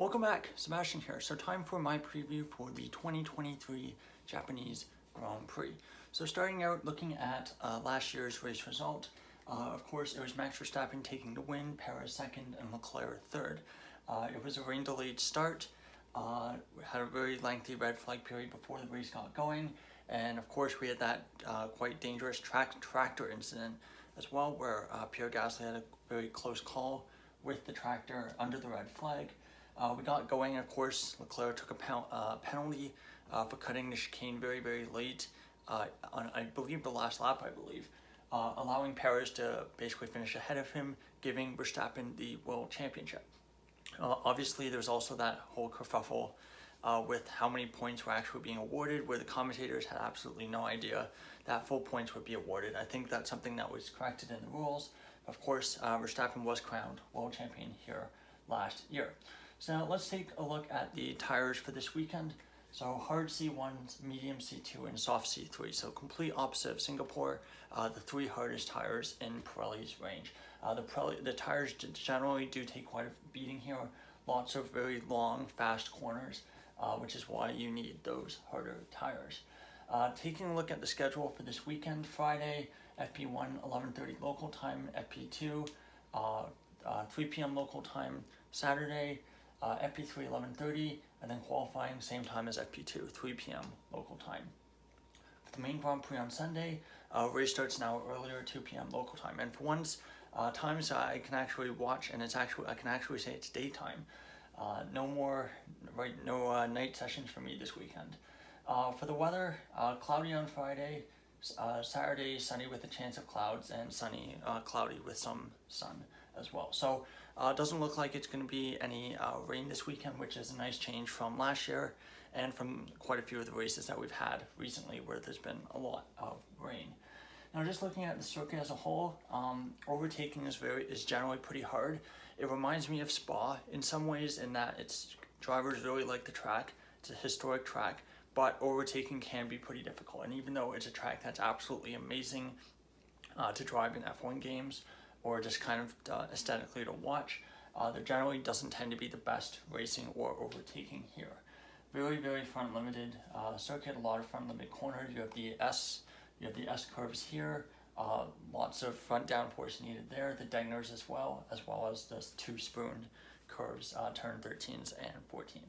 Welcome back, Sebastian here. So time for my preview for the 2023 Japanese Grand Prix. So starting out looking at last year's race result, of course it was Max Verstappen taking the win, Perez second, and Leclerc third. It was a rain delayed start. We had a very lengthy red flag period before the race got going, and of course we had that quite dangerous tractor incident as well, where Pierre Gasly had a very close call with the tractor under the red flag. We got going, and of course Leclerc took a penalty for cutting the chicane very late on, I believe, the last lap, allowing Perez to basically finish ahead of him, giving Verstappen the world championship. Obviously there's also that whole kerfuffle with how many points were actually being awarded, where the commentators had absolutely no idea that full points would be awarded. I think that's something that was corrected in the rules. Of course, Verstappen was crowned world champion here last year. So now let's take a look at the tires for this weekend. So hard C1, medium C2, and soft C3. So complete opposite of Singapore, the three hardest tires in Pirelli's range. The tires generally do take quite a beating here. Lots of very long, fast corners, which is why you need those harder tires. Taking a look at the schedule for this weekend: Friday, FP1 11:30 local time, FP2 3 p.m. local time. Saturday, FP3 11:30, and then qualifying same time as FP2, 3 p.m. local time. For the main Grand Prix on Sunday, race starts an hour earlier, 2 p.m. local time. And for once, times I can actually watch, and I can actually say it's daytime. No night sessions for me this weekend. For the weather, cloudy on Friday, Saturday sunny with a chance of clouds, and sunny, cloudy with some sun as well. So it doesn't look like it's going to be any rain this weekend, which is a nice change from last year and from quite a few of the races that we've had recently where there's been a lot of rain. Now, just looking at the circuit as a whole, overtaking is generally pretty hard. It reminds me of Spa in some ways, in that drivers really like the track. It's a historic track, but overtaking can be pretty difficult. And even though it's a track that's absolutely amazing to drive in F1 games, or just kind of aesthetically to watch, there generally doesn't tend to be the best racing or overtaking here. Very front limited circuit, a lot of front limited corners. You have the S curves here, lots of front downforce needed there, the Degners as well as the two spoon curves, turn 13s and 14.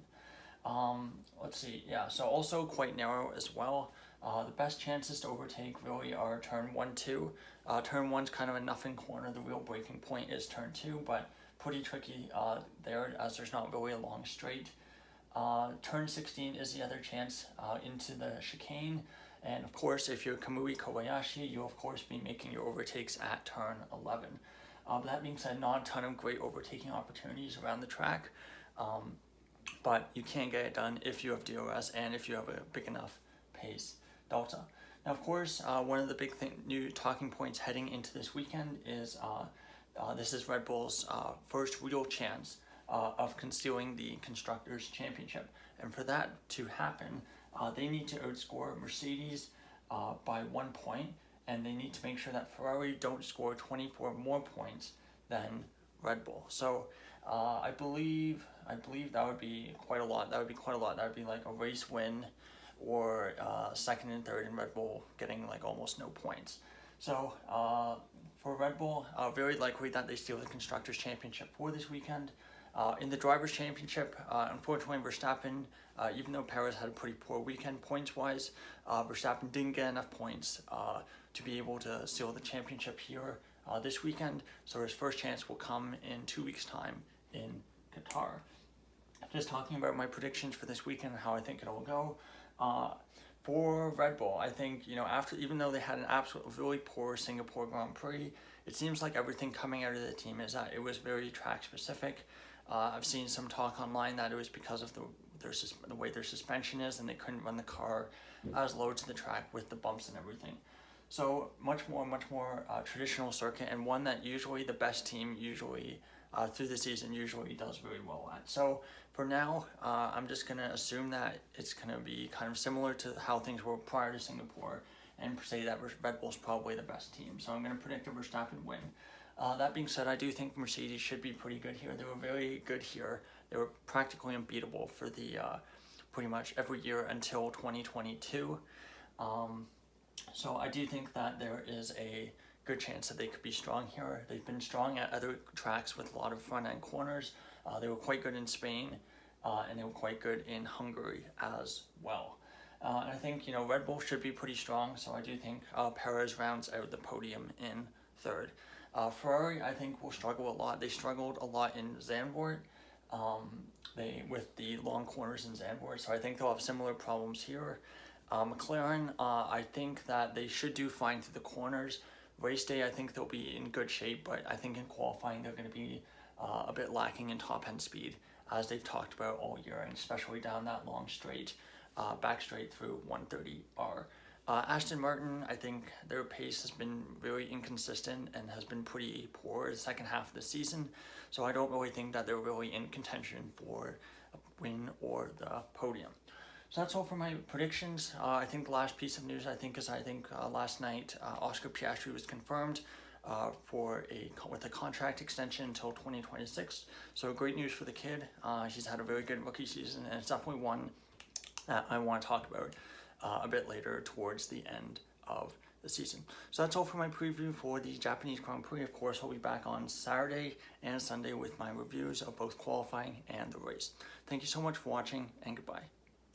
Let's see, so also quite narrow as well. The best chances to overtake really are turn 1, 2. Turn 1's kind of a nothing corner. The real breaking point is turn 2, but pretty tricky there, as there's not really a long straight. Turn 16 is the other chance into the chicane. And of course, if you're Kamui Kobayashi, you'll of course be making your overtakes at turn 11. But that being said, not a ton of great overtaking opportunities around the track. But you can get it done if you have DRS and if you have a big enough pace delta. Now, of course, one of the big new talking points heading into this weekend is this is Red Bull's first real chance of concealing the Constructors' Championship. And for that to happen, they need to outscore Mercedes by 1 point, and they need to make sure that Ferrari don't score 24 more points than Red Bull. So I believe that would be quite a lot. That would be like a race win, or second and third, and Red Bull getting like almost no points. So for Red Bull, very likely that they steal the Constructors' Championship for this weekend. In the Drivers' Championship, unfortunately Verstappen, even though Perez had a pretty poor weekend points-wise, Verstappen didn't get enough points to be able to steal the championship here this weekend. So his first chance will come in 2 weeks' time in Qatar. Just talking about my predictions for this weekend and how I think it'll go. For Red Bull, I think, even though they had an absolutely really poor Singapore Grand Prix, it seems like everything coming out of the team is that it was very track specific. I've seen some talk online that it was because of the way their suspension is, and they couldn't run the car as low to the track with the bumps and everything. So much more traditional circuit, and one that usually the best team through the season usually does very well at. So for now, I'm just going to assume that it's going to be kind of similar to how things were prior to Singapore, and say that Red Bull's probably the best team. So I'm going to predict a Verstappen win. That being said, I do think Mercedes should be pretty good here. They were very good here. They were practically unbeatable for the pretty much every year until 2022. So I do think that there is a good chance that they could be strong here. They've been strong at other tracks with a lot of front end corners. They were quite good in Spain, and they were quite good in Hungary as well. And I think, Red Bull should be pretty strong, so I do think Perez rounds out the podium in third. Ferrari, I think, will struggle a lot. They struggled a lot in Zandvoort with the long corners in Zandvoort, so I think they'll have similar problems here. McLaren, I think that they should do fine through the corners. Race day, I think they'll be in good shape, but I think in qualifying they're going to be a bit lacking in top end speed, as they've talked about all year, and especially down that long straight, back straight through 130R. Aston Martin, I think their pace has been very inconsistent and has been pretty poor the second half of the season, so I don't really think that they're really in contention for a win or the podium. So that's all for my predictions. I think the last piece of news is last night Oscar Piastri was confirmed with a contract extension until 2026. So great news for the kid. He's had a very good rookie season, and it's definitely one that I want to talk about a bit later towards the end of the season. So that's all for my preview for the Japanese Grand Prix. Of course, I'll be back on Saturday and Sunday with my reviews of both qualifying and the race. Thank you so much for watching, and goodbye.